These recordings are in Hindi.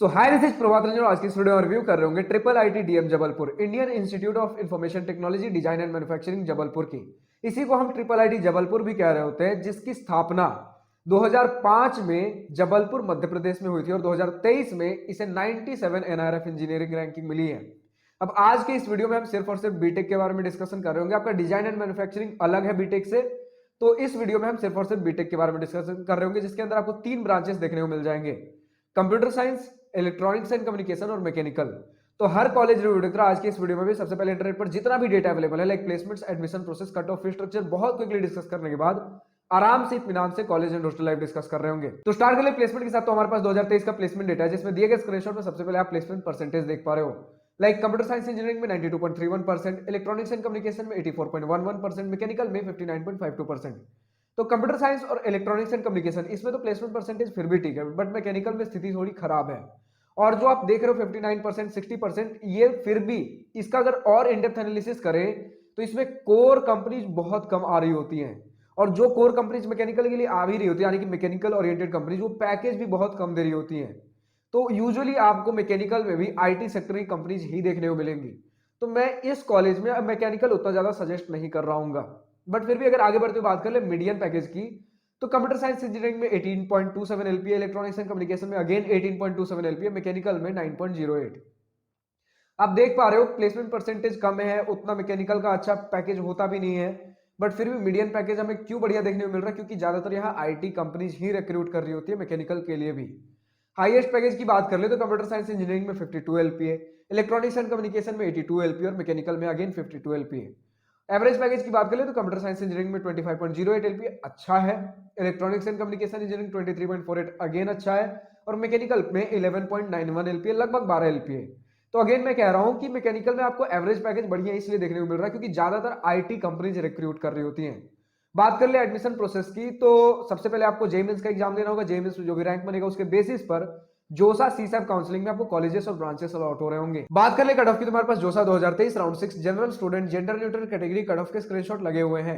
So hi, this is Prabhat Ranjan. आज की इस वीडियो में रिव्यू कर रहे होंगे triple IT DM Jabalpur, Indian institute of information technology design and manufacturing Jabalpur की। इसी को हम ट्रिपल आईटी जबलपुर भी कह रहे होते हैं, जिसकी स्थापना 2005 में जबलपुर मध्य प्रदेश में हुई थी और 2023 में इसे 97 एनआरएफ इंजीनियरिंग रैंकिंग मिली है। अब आज के इस वीडियो में हम सिर्फ और सिर्फ बीटेक के बारे में डिस्कशन कर रहे होंगे। आपका डिजाइन एंड मैन्युफैक्चरिंग अलग है बीटेक से, तो इस वीडियो में हम सिर्फ और सिर्फ बीटेक के बारे में डिस्कशन कर रहे होंगे, जिसके अंदर आपको 3 ब्रांचेस देखने को मिल जाएंगे: computer science, electronics and communication और मैकेनिकल। तो हर कॉलेज रिव्यू आज के इस वीडियो में भी सबसे पहले इंटरनेट पर जितना भी डेटा अवेलेबल है, like placements, admission process, cut off, fee structure, बहुत क्विकली डिस्कस करने के बाद आराम से इत्मीनान से college and hostel life discuss कर रहे होंगे। तो स्टार्ट कर ले प्लेसमेंट के साथ। तो हमारे पास 2023 का प्लेसमेंट डेटा है, जिसमें दिए गए स्क्रीनशॉट में सबसे पहले आप प्लेसमेंट परसेंटेज देख पा रहे हो। लाइक कंप्यूटर साइंस इंजीनियरिंग में 92.31%, इलेक्ट्रॉनिक्स एंड कम्युनिकेशन में 84.11%, मैकेनिकल में 59.52%। तो कंप्यूटर साइंस और इलेक्ट्रॉनिक्स एंड कम्युनिकेशन इसमें तो प्लेसमेंट परसेंटेज फिर भी ठीक है, बट मैकेनिकल में स्थिति थोड़ी खराब है। और जो आप देख रहे हो 59%, 60%, ये फिर भी इसका अगर और इनडेप्थ एनालिसिस करें तो इसमें कोर कंपनीज बहुत कम आ रही होती हैं, और जो कोर कंपनीज मैकेनिकल के लिए आ भी रही होती है, यानी कि मैकेनिकल ओरिएंटेड कंपनीज, वो पैकेज भी बहुत कम दे रही होती हैं। तो यूजुअली आपको मैकेनिकल में भी आईटी सेक्टर की कंपनीज ही देखने को मिलेंगी। तो मैं इस कॉलेज में मैकेनिकल उतना ज्यादा सजेस्ट नहीं कर रहा हूँ, बट फिर भी अगर आगे बढ़ते हुए बात कर ले मीडियम पैकेज की, तो कंप्यूटर साइंस इंजीनियरिंग में 18.27 एलपीए, इलेक्ट्रॉनिक्स एंड कम्युनिकेशन में अगेन 18.27 एलपीए, मैकेनिकल में 9.08। आप देख पा रहे हो प्लेसमेंट परसेंटेज कम है, उतना मैकेनिकल का अच्छा पैकेज होता भी नहीं है, बट फिर भी मीडियम पैकेज हमें क्यों बढ़िया देखने को मिल रहा है? क्योंकि ज्यादातर यहाँ आईटी कंपनीज ही रिक्रूट कर रही होती है मैकेनिकल के लिए भी। हाईएस्ट पैकेज की बात कर ले तो कंप्यूटर साइंस इंजीनियरिंग में 52 एलपीए, इलेक्ट्रॉनिक्स एंड कम्युनिकेशन में 82 एलपीए और मैकेनिकल में अगेन 52 एलपीए। एवरेज पैकेज की बात करें तो कंप्यूटर साइंस इंजीनियरिंग में 25.08 एलपीए अच्छा है, electronics and communication engineering 23.48 again अच्छा है, और मैकेनिकल में 11.91 एलपीए, लगभग 12 एलपीए। तो अगेन मैं कह रहा हूं कि मैकेनिकल में आपको एवरेज पैकेज बढ़िया इसलिए देखने को मिल रहा है क्योंकि ज्यादातर आईटी कंपनीज रिक्रूट कर रही होती हैं। बात कर ले एडमिशन प्रोसेस की, तो सबसे पहले आपको जेईई का एग्जाम देना होगा। जेईई जो भी रैंक बनेगा उसके बेसिस पर जोसा सीसैप काउंसलिंग में आपको कॉलेजेस और ब्रांचेस अलॉट हो रहे होंगे। बात कर ले कट ऑफ की, तुम्हारे पास जोसा 2023 round 6 general student gender neutral category cut off के स्क्रीनशॉट लगे हुए हैं।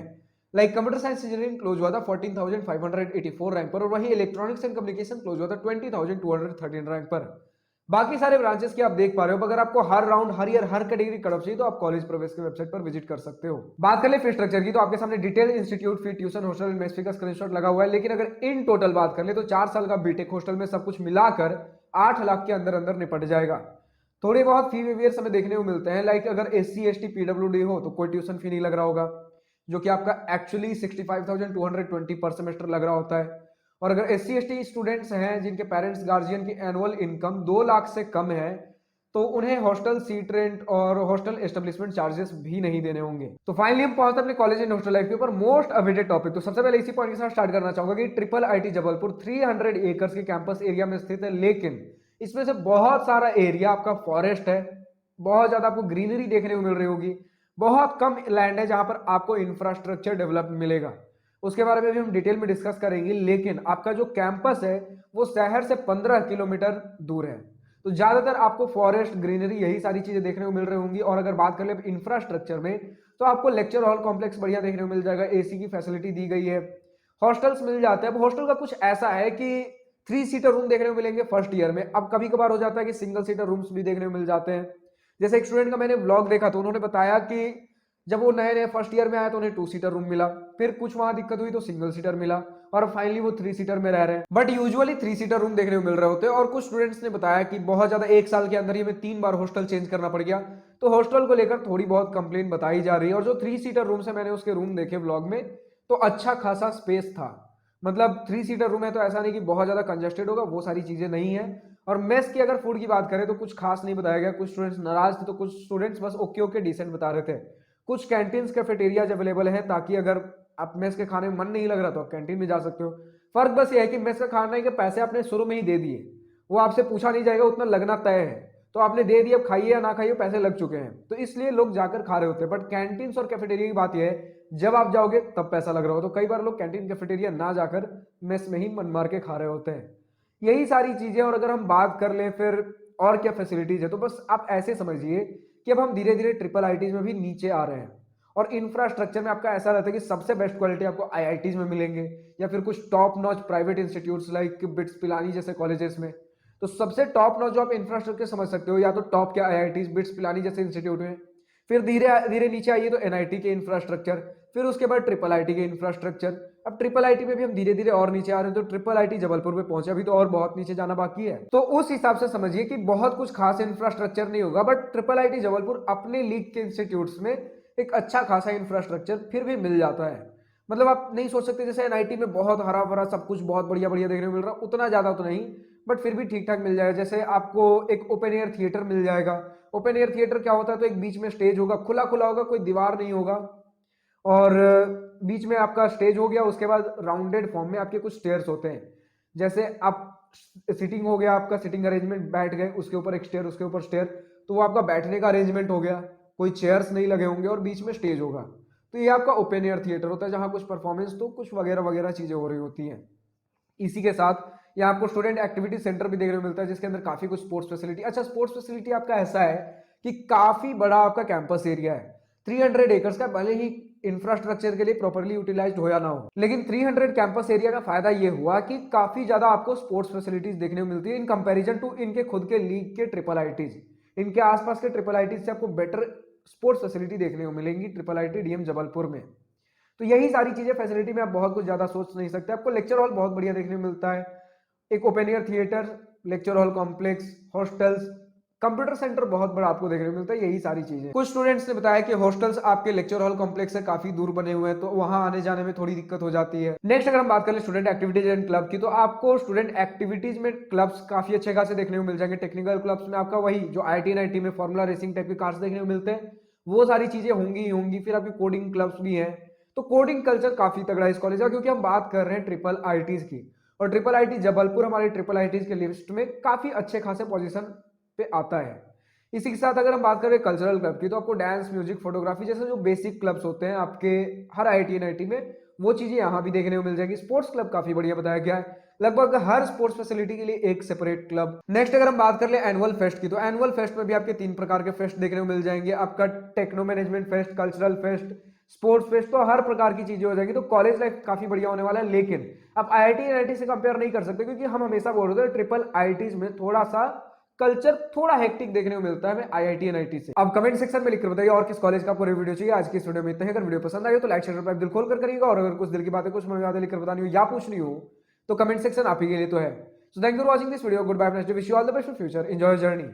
Like computer science engineering close हुआ था 14,584 रैंक पर, और वही इलेक्ट्रॉनिक्स एंड कम्युनिकेशन क्लोज हुआ था 20,213 रैंक पर। बाकी सारे ब्रांचेस की आप देख पा रहे हो। अगर आपको हर राउंड, हर ईयर, हर कैटेगरी कट ऑफ चाहिए तो आप कॉलेज प्रवेश के वेबसाइट पर विजिट कर सकते हो। बात कर ले फी स्ट्रक्चर की, तो आपके सामने डिटेल इंस्टीट्यूट फी, ट्यूशन, हॉस्टल, मेस फी का स्क्रीनशॉट लगा हुआ है। लेकिन अगर इन टोटल बात कर ले तो 4 साल का बीटेक हॉस्टल में सब कुछ मिलाकर 8 लाख के अंदर अंदर निपट जाएगा। थोड़े बहुत फी वेवियर्स हमें देखने को मिलते हैं, लाइक अगर एससी एसटी पीडब्ल्यूडी हो तो कोई ट्यूशन फी नहीं लग रहा होगा, जो कि आपका एक्चुअली 65,220 पर सेमेस्टर लग रहा होता है। और अगर एस सी स्टूडेंट्स हैं जिनके पेरेंट्स गार्जियन की एनुअल इनकम 2 लाख से कम है, तो उन्हें हॉस्टल सीट रेंट और हॉस्टल एस्टेब्लिशमेंट चार्जेस भी नहीं देने होंगे। तो फाइनली हम पहुंचते अपने कॉलेज एंड हॉस्टल लाइफ के ऊपर मोस्ट अवेटेड टॉपिक। तो सबसे पहले इसी पॉइंट के साथ स्टार्ट करना चाहूंगा कि ट्रिपल आईटी जबलपुर 300 एकर्स के कैंपस एरिया में स्थित है, लेकिन इसमें से बहुत सारा एरिया आपका फॉरेस्ट है, बहुत ज्यादा आपको ग्रीनरी देखने को मिल रही होगी, बहुत कम लैंड है जहां पर आपको इंफ्रास्ट्रक्चर डेवलप मिलेगा। उसके बारे में भी हम डिटेल में डिस्कस करेंगे। लेकिन आपका जो कैंपस है वो शहर से 15 किलोमीटर दूर है, तो ज्यादातर आपको फॉरेस्ट, ग्रीनरी, यही सारी चीजें देखने को मिल रही होंगी। और अगर बात कर ले इंफ्रास्ट्रक्चर में, तो आपको लेक्चर हॉल कॉम्प्लेक्स बढ़िया देखने को मिल जाएगा, एसी की फैसिलिटी दी गई है, हॉस्टल्स मिल जाते हैं। अब हॉस्टल का कुछ ऐसा है कि 3 सीटर रूम देखने को मिलेंगे फर्स्ट ईयर में। अब कभी कभार हो जाता है कि सिंगल सीटर रूम्स भी देखने को मिल जाते हैं। जैसे एक स्टूडेंट का मैंने ब्लॉग देखा तो उन्होंने बताया कि जब वो नए नए फर्स्ट ईयर में आया तो उन्हें 2 सीटर रूम मिला, फिर कुछ वहां दिक्कत हुई तो सिंगल सीटर मिला, और फाइनली वो 3 सीटर में रह रहे हैं। बट यूजुअली 3 सीटर रूम देखने को मिल रहे होते हैं। और कुछ स्टूडेंट्स ने बताया कि बहुत ज्यादा 1 साल के अंदर ही हमें 3 बार हॉस्टल चेंज करना पड़ गया, तो हॉस्टल को लेकर थोड़ी बहुत कंप्लेन बताई जा रही है। और जो 3 सीटर रूम है, मैंने उसके रूम देखे ब्लॉग में, तो अच्छा खासा स्पेस था। मतलब 3 सीटर रूम है तो ऐसा नहीं कि बहुत ज्यादा कंजेस्टेड होगा, वो सारी चीजें नहीं है। और मेस की अगर फूड की बात करें तो कुछ खास नहीं बताया गया। कुछ स्टूडेंट्स नाराज थे तो कुछ स्टूडेंट्स बस ओके ओके डिसेंट बता रहे थे। कुछ कैंटीन्स कैफेटेरियाज अवेलेबल हैं, ताकि अगर आप मेस के खाने में मन नहीं लग रहा तो आप कैंटीन में जा सकते हो। फर्क बस ये है कि मेस का खाने के पैसे आपने शुरू में ही दे दिए, वो आपसे पूछा नहीं जाएगा, उतना लगना तय है, तो आपने दे दिया, अब खाइए या ना खाइए, पैसे लग चुके हैं, तो इसलिए लोग जाकर खा रहे होते हैं। बट कैंटीन्स और कैफेटेरिया की बात यह है, जब आप जाओगे तब पैसा लग रहा हो, तो कई बार लोग कैंटीन कैफेटेरिया ना जाकर मेस में ही मन मार के खा रहे होते हैं। यही सारी चीजें। और अगर हम बात कर ले फिर और क्या फैसिलिटीज है, तो बस आप ऐसे समझिए कि अब हम धीरे धीरे ट्रिपल आईटीज में भी नीचे आ रहे हैं। और इंफ्रास्ट्रक्चर में आपका ऐसा रहता है कि सबसे बेस्ट क्वालिटी आपको आईआईटीज में मिलेंगे, या फिर कुछ top notch private institutes like bits, Pilani जैसे कॉलेजेस में। तो सबसे टॉप नॉच जो आप इंफ्रास्ट्रक्चर समझ सकते हो, या तो टॉप के आईआईटीज, बिट्स, पिलानी जैसे इंस्टीट्यूट में। फिर धीरे धीरे नीचे आइए तो एनआईटी के इंफ्रास्ट्रक्चर, फिर उसके बाद ट्रिपल आईटी के इंफ्रास्ट्रक्चर। अब ट्रिपल आईटी में भी हम धीरे धीरे और नीचे आ रहे हैं, तो ट्रिपल आईटी जबलपुर में पहुंचे, अभी तो और बहुत नीचे जाना बाकी है। तो उस हिसाब से समझिए कि बहुत कुछ खास इंफ्रास्ट्रक्चर नहीं होगा, बट ट्रिपल आईटी जबलपुर अपने लीग के इंस्टीट्यूट्स में एक अच्छा खासा इंफ्रास्ट्रक्चर फिर भी मिल जाता है। मतलब आप नहीं सोच सकते जैसे एनआईटी में बहुत हरा भरा सब कुछ बहुत बढ़िया बढ़िया देखने को मिल रहा, उतना ज्यादा तो नहीं, बट फिर भी ठीक ठाक मिल जाएगा। जैसे आपको एक ओपन एयर थिएटर मिल जाएगा। ओपन एयर थिएटर क्या होता है, तो एक बीच में स्टेज होगा, खुला खुला होगा, कोई दीवार नहीं होगा, और बीच में आपका स्टेज हो गया, उसके बाद राउंडेड फॉर्म में आपके कुछ स्टेयर्स होते हैं। जैसे आप सिटिंग हो गया, आपका सिटिंग अरेंजमेंट, बैठ गए, उसके ऊपर एक स्टेयर, उसके ऊपर स्टेयर, तो वो आपका बैठने का अरेंजमेंट हो गया, कोई चेयर्स नहीं लगे होंगे और बीच में स्टेज होगा। तो ये आपका ओपन एयर थिएटर होता है, जहां कुछ परफॉर्मेंस तो कुछ वगैरह वगैरह चीजें हो रही होती हैं। इसी के साथ यहाँ आपको स्टूडेंट एक्टिविटी सेंटर भी देखने को मिलता है, जिसके अंदर काफी कुछ स्पोर्ट्स फैसिलिटी। अच्छा, स्पोर्ट्स फैसिलिटी आपका ऐसा है कि काफी बड़ा आपका कैंपस एरिया है, 300 एकर्स का, भले ही इंफ्रास्ट्रक्चर के लिए प्रॉपर्ली यूटिलाइज्ड हो या ना हो, लेकिन 300 कैंपस एरिया का फायदा ये हुआ कि काफी ज्यादा आपको स्पोर्ट्स फैसिलिटीज देखने को मिलती है इन कंपैरिजन टू इनके खुद के लीग के ट्रिपल आईटीज। इनके आसपास के ट्रिपल आईटीज से आपको बेटर स्पोर्ट्स फैसिलिटी देखने को मिलेंगी ट्रिपल आईटी डीएम जबलपुर में। तो यही सारी चीजें फैसिलिटी में आप बहुत कुछ ज्यादा सोच नहीं सकते। आपको लेक्चर हॉल बहुत बढ़िया देखने को मिलता है, एक open air theatre, lecture hall complex, hostels, computer centre बहुत बड़ा आपको देखने को मिलता है, यही सारी चीजें। कुछ स्टूडेंट्स ने बताया कि हॉस्टल्स आपके लेक्चर हॉल कॉम्प्लेक्स से काफी दूर बने हुए हैं, तो वहां आने जाने में थोड़ी दिक्कत हो जाती है। नेक्स्ट अगर हम बात करें स्टूडेंट एक्टिविटीज एंड क्लब की, तो आपको स्टूडेंट एक्टिविटीज में क्लब्स काफी अच्छे खासे देखने को मिल जाएंगे। टेक्निकल क्लब्स में आपका वही जो IIT में फॉर्मुला रेसिंग टाइप के कार्स देखने को मिलते हैं, वो सारी चीजें होंगी ही होंगी। फिर आपकी कोडिंग क्लब्स भी हैं, तो कोडिंग कल्चर काफी तगड़ा है इस कॉलेज का, क्योंकि हम बात कर रहे हैं ट्रिपल आईटीज की, और ट्रिपल आईटी जबलपुर हमारे ट्रिपल आईटीज के लिस्ट में काफी अच्छे खासे पोजीशन पे आता है। इसी के साथ अगर हम बात करें कल्चरल क्लब की, तो आपको डांस, म्यूजिक, फोटोग्राफी जैसे जो बेसिक क्लब्स होते हैं आपके हर IIT में, वो चीजें यहाँ भी देखने को मिल जाएगी। स्पोर्ट्स क्लब काफी बढ़िया बताया गया है, लगभग हर स्पोर्ट्स फैसिलिटी के लिए एक सेपरेट क्लब। नेक्स्ट अगर हम बात कर ले एनुअल फेस्ट की, तो एनुअल फेस्ट में भी आपके 3 प्रकार के फेस्ट देखने को मिल जाएंगे। आपका techno management fest, cultural fest, sports fest, तो हर प्रकार की चीजें हो जाएंगी। तो कॉलेज लाइफ काफी बढ़िया होने वाला है, लेकिन आप IIT से कंपेयर नहीं कर सकते, क्योंकि हम हमेशा बोल रहे थे ट्रिपल आईटीज में थोड़ा सा कल्चर थोड़ा हेक्टिक देखने को मिलता है हमें IIT से। अब कमेंट सेक्शन में लिखकर बताइए और किस कॉलेज का पूरी वीडियो चाहिए। आज की इस वीडियो में इतना ही। अगर वीडियो पसंद आए तो लाइक शेयर सब्सक्राइब दिल खोल कर करिएगा, और अगर कुछ दिल की बातें कुछ मन में बातें लिखकर बतानी हो या पूछनी हो तो कमेंट सेक्शन आप ही के लिए तो है। So thank you for watching this video, good bye, next wish you all the best for future, enjoy journey.